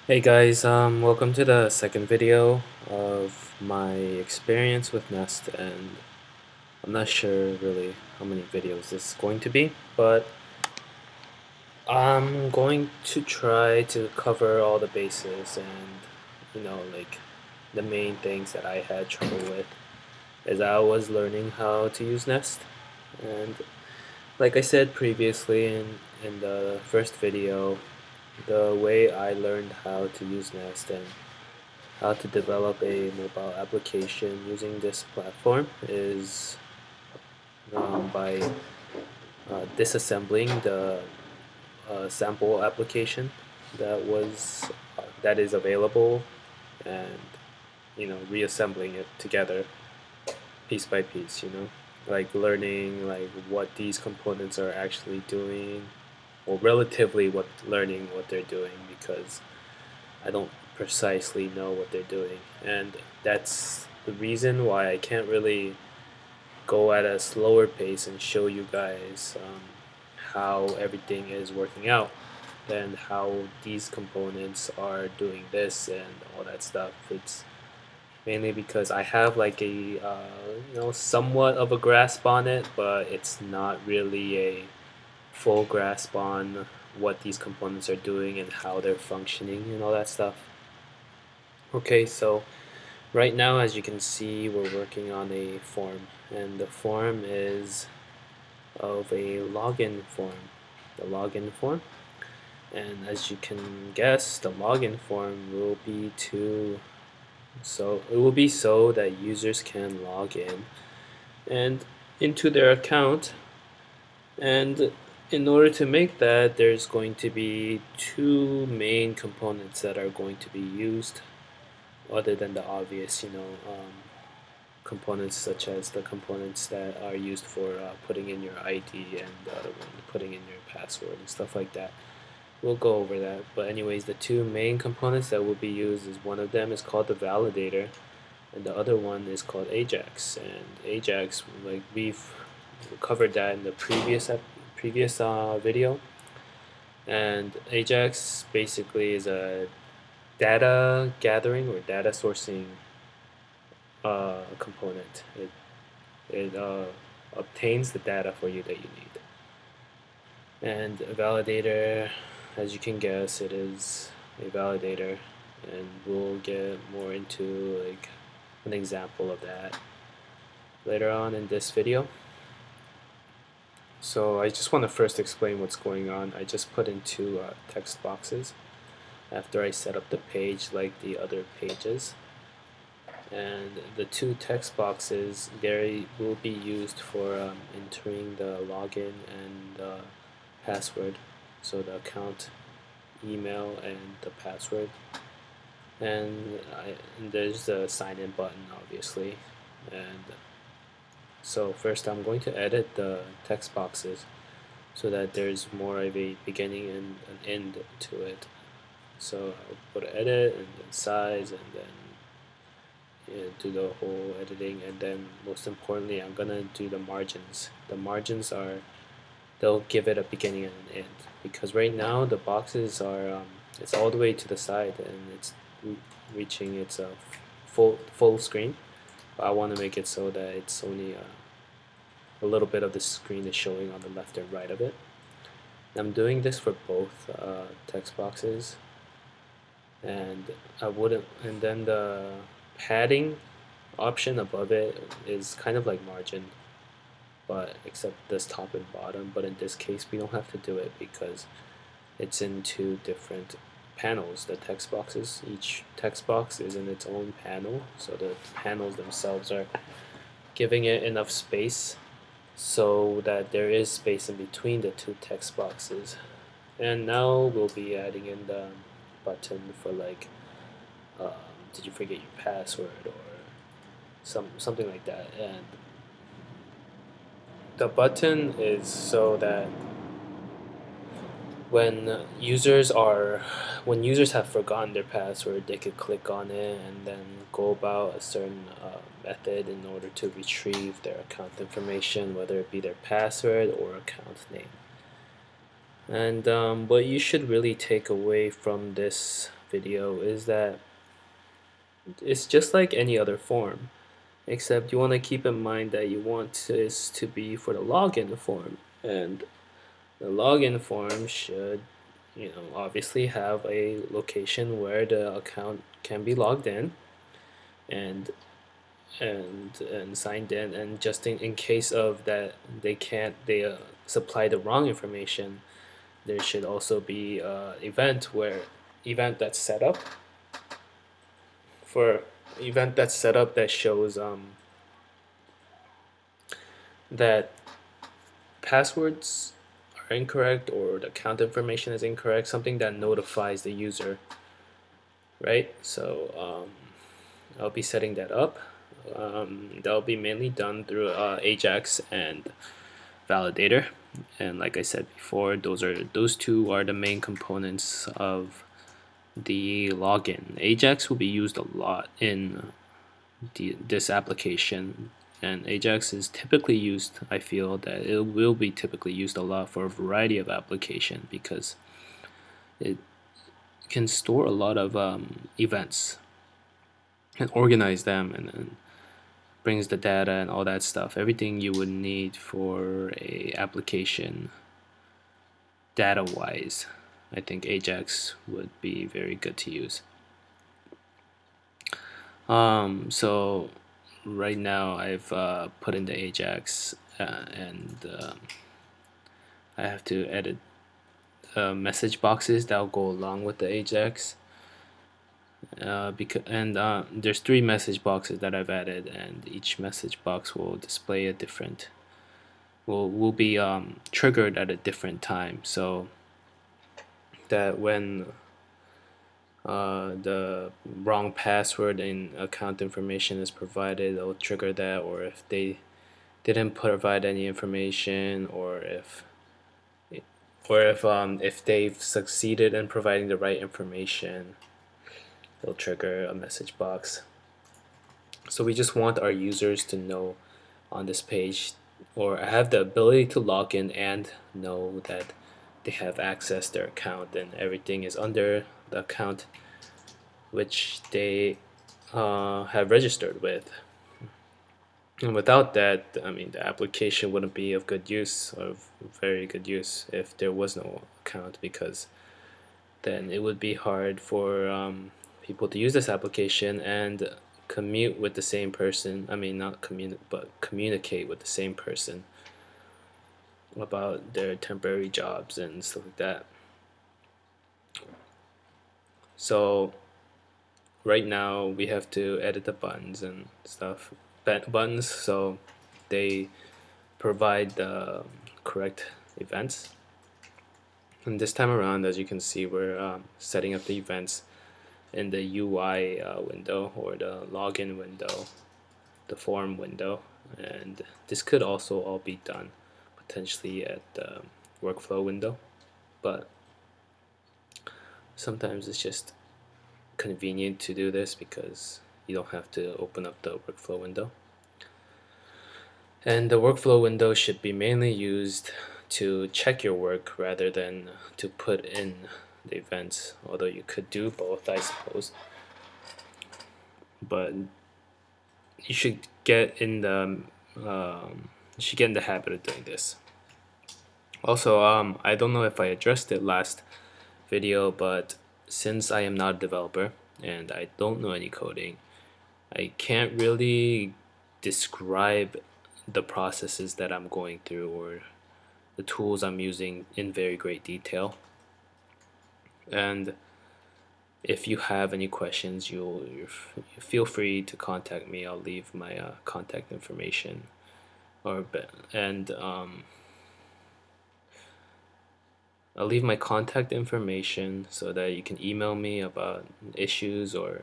Hey guys, welcome to the second video of my experience with Nest, and I'm not sure really how many videos this is going to be, but I'm going to try to cover all the bases and like the main things that I had trouble with as I was learning how to use Nest. And like I said previously in the first video, the way I learned how to use Nest and how to develop a mobile application using this platform is by disassembling the sample application that is available, and reassembling it together piece by piece. Like learning like what these components are actually doing, or relatively learning what they're doing, because I don't precisely know what they're doing, and that's the reason why I can't really go at a slower pace and show you guys how everything is working out and how these components are doing this and all that stuff. It's mainly because I have like a somewhat of a grasp on it, but it's not really a full grasp on what these components are doing and how they're functioning and all that stuff. Okay, so right now, as you can see, we're working on a form, and the form is of a login form. The login form, and as you can guess, the login form will be so that users can log in and into their account. And in order to make that, there's going to be two main components that are going to be used, other than the obvious, components such as the components that are used for putting in your ID, and the other one putting in your password and stuff like that. We'll go over that. But anyways, the two main components that will be used is, one of them is called the validator, and the other one is called Ajax. And Ajax, like we've covered that in the previous video. And Ajax basically is a data gathering or data sourcing component. It obtains the data for you that you need. And a validator, as you can guess, it is a validator, and we'll get more into like an example of that later on in this video. So I just want to first explain what's going on. I just put in two text boxes after I set up the page like the other pages. And the two text boxes, they will be used for entering the login and password, so the account email and the password. And there's the sign in button, obviously. And so first I'm going to edit the text boxes so that there's more of a beginning and an end to it. So I'll put edit and then size, and then do the whole editing, and then most importantly I'm gonna do the margins. The margins are, they'll give it a beginning and an end, because right now the boxes are it's all the way to the side and it's reaching its full screen. But I want to make it so that it's only a little bit of the screen is showing on the left and right of it. I'm doing this for both text boxes, and I wouldn't. And then the padding option above it is kind of like margin, but except this top and bottom. But in this case, we don't have to do it because it's in two different panels. The text boxes, each text box is in its own panel, so the panels themselves are giving it enough space so that there is space in between the two text boxes. And now we'll be adding in the button for like um, did you forget your password, or something like that. And the button is so that when users have forgotten their password, they could click on it and then go about a certain method in order to retrieve their account information, whether it be their password or account name. And what you should really take away from this video is that it's just like any other form, except you want to keep in mind that you want this to be for the login form, and the login form should, obviously have a location where the account can be logged in and and signed in, and just in case of that they supply the wrong information, there should also be event that's set up for event that's set up that shows that passwords are incorrect or the account information is incorrect, something that notifies the user, right? So I'll be setting that up. That'll be mainly done through Ajax and Validator, and like I said before, those two are the main components of the login. Ajax will be used a lot in this application, and Ajax is typically used, I feel that it will be typically used a lot for a variety of application because it can store a lot of events and organize them, and brings the data and all that stuff, everything you would need for a application data wise. I think Ajax would be very good to use. So right now I've put in the Ajax, and I have to edit message boxes that will go along with the Ajax. There's 3 message boxes that I've added, and each message box will display a different will be triggered at a different time, so that when the wrong password and account information is provided, it'll trigger that, or if they didn't provide any information, or if they've succeeded in providing the right information, it'll trigger a message box. So we just want our users to know on this page, or have the ability to log in and know that they have accessed their account and everything is under the account which they have registered with. And without that, I mean, the application wouldn't be of good use, or very good use, if there was no account, because then it would be hard for people to use this application and commute with the same person. I mean, not commute, but communicate with the same person about their temporary jobs and stuff like that. So right now we have to edit the buttons and stuff, buttons, so they provide the correct events. And this time around, as you can see, we're setting up the events in the UI window, or the login window, the form window, and this could also all be done potentially at the workflow window, but sometimes it's just convenient to do this because you don't have to open up the workflow window. And the workflow window should be mainly used to check your work rather than to put in the events, although you could do both, I suppose. But you should get in the habit of doing this. Also, I don't know if I addressed it last video, but since I am not a developer and I don't know any coding, I can't really describe the processes that I'm going through or the tools I'm using in very great detail. And if you have any questions, you feel free to contact me. I'll leave my contact information, and I'll leave my contact information so that you can email me about issues or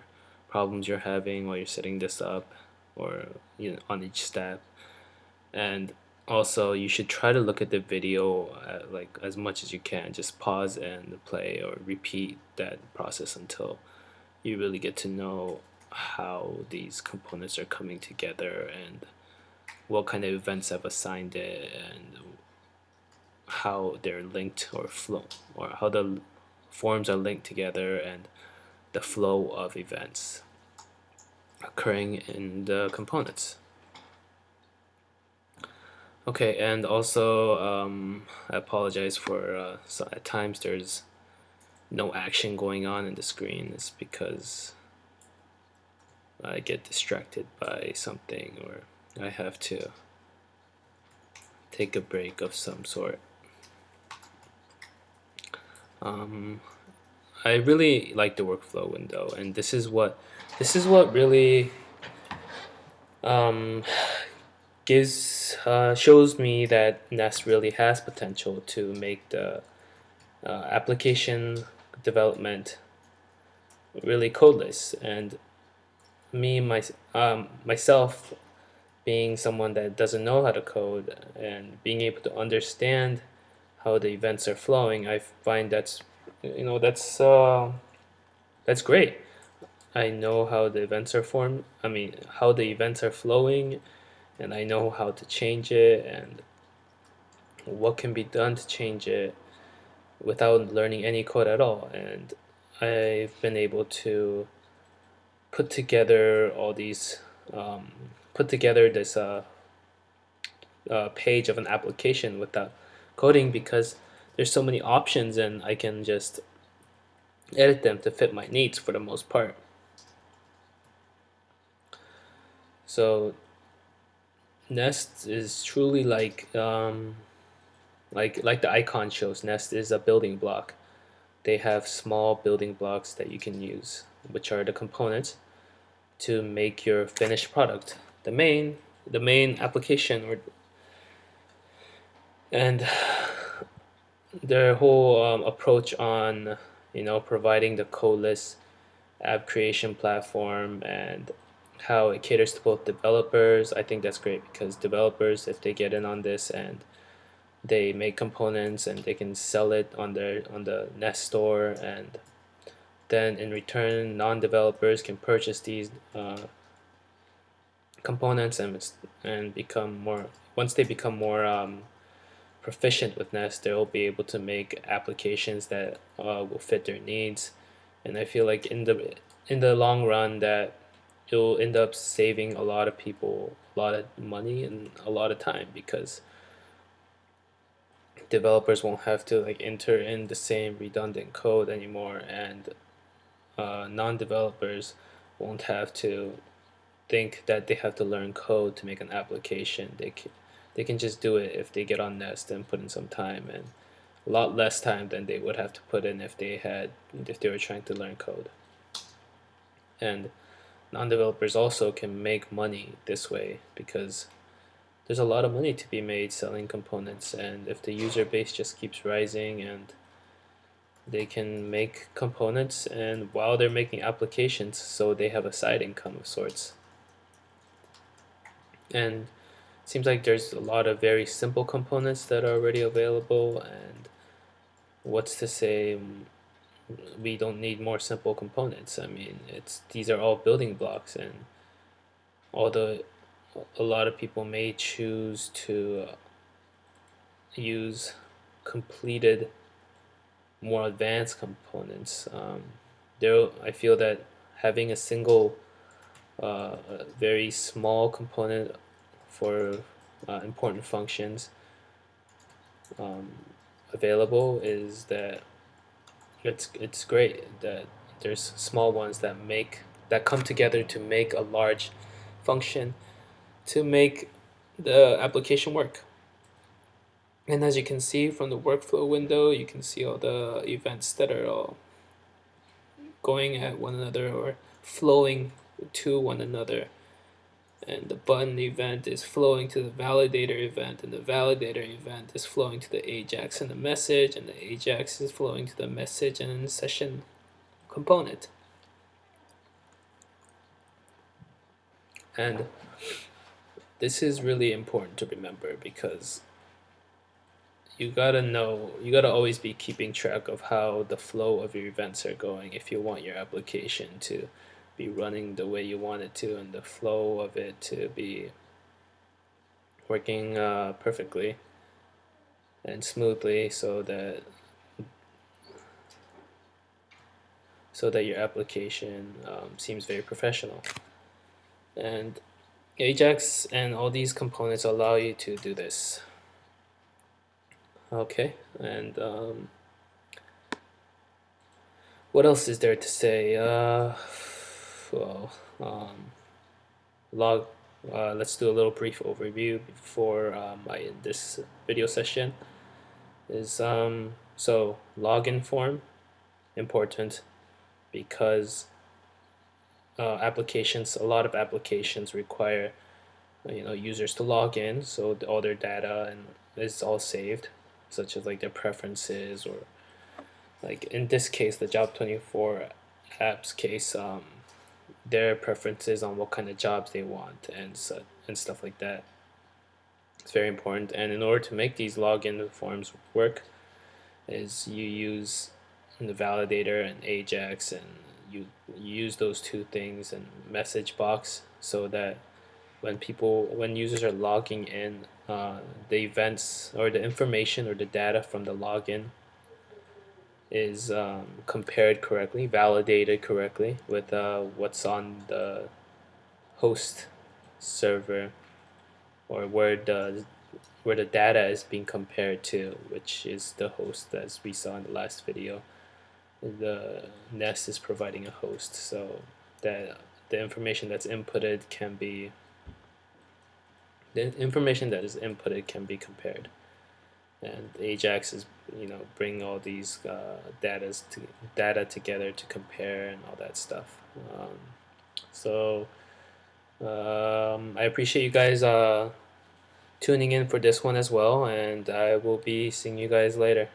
problems you're having while you're setting this up, or on each step. And also, you should try to look at the video like as much as you can. Just pause and play or repeat that process until you really get to know how these components are coming together and what kind of events I've assigned it, and how they're linked or flow, or how the forms are linked together, and the flow of events occurring in the components. Okay, and also I apologize for so at times there's no action going on in the screen. It's because I get distracted by something, or I have to take a break of some sort. I really like the workflow window, and this is what really um, gives shows me that Nest really has potential to make the application development really codeless. And myself, being someone that doesn't know how to code and being able to understand how the events are flowing, I find that's great. I know how the events are formed. I mean, how the events are flowing, and I know how to change it and what can be done to change it without learning any code at all. And I've been able to put together all these, put together this page of an application without coding, because there's so many options and I can just edit them to fit my needs for the most part. So Nest is truly like the icon shows. Nest is a building block. They have small building blocks that you can use, which are the components to make your finished product, the main application, or and their whole approach on providing the codeless app creation platform and how it caters to both developers. I think that's great, because developers, if they get in on this and they make components and they can sell it on the Nest store, and then in return non-developers can purchase these components and become more, once they become more proficient with Nest, they'll be able to make applications that will fit their needs. And I feel like in the long run that it'll end up saving a lot of people a lot of money and a lot of time, because developers won't have to enter in the same redundant code anymore, and non-developers won't have to think that they have to learn code to make an application. They can just do it if they get on Nest and put in some time, and a lot less time than they would have to put in if they were trying to learn code. And non-developers also can make money this way, because there's a lot of money to be made selling components, and if the user base just keeps rising, and they can make components and while they're making applications, so they have a side income of sorts. And it seems like there's a lot of very simple components that are already available, and what's to say we don't need more simple components? I mean, these are all building blocks, and although a lot of people may choose to use completed, more advanced components, I feel that having a single, very small component for important functions available is that it's great that there's small ones that come together to make a large function to make the application work. And as you can see from the workflow window, you can see all the events that are all going at one another or flowing to one another. And the button event is flowing to the validator event, and the validator event is flowing to the Ajax and the message, and the Ajax is flowing to the message and the session component. And this is really important to remember, because you gotta always be keeping track of how the flow of your events are going if you want your application to be running the way you want it to, and the flow of it to be working perfectly. and smoothly, so that your application seems very professional. And Ajax and all these components allow you to do this. Okay, and what else is there to say? Well, um, log. Let's do a little brief overview before I end this video session. So login form important because a lot of applications require users to log in, so all their data and is all saved, such as like their preferences, or like in this case the Job24 apps case, their preferences on what kind of jobs they want and stuff like that. It's very important, and in order to make these login forms work, is you use the validator and Ajax, and you use those two things and message box, so that when users are logging in, the events or the information or the data from the login is compared correctly, validated correctly with what's on the host server, or where the data is being compared to, which is the host, as we saw in the last video. The Nest is providing a host, so that the information that's inputted can be compared, and Ajax is bringing all these data together to compare and all that stuff. So I appreciate you guys tuning in for this one as well, and I will be seeing you guys later.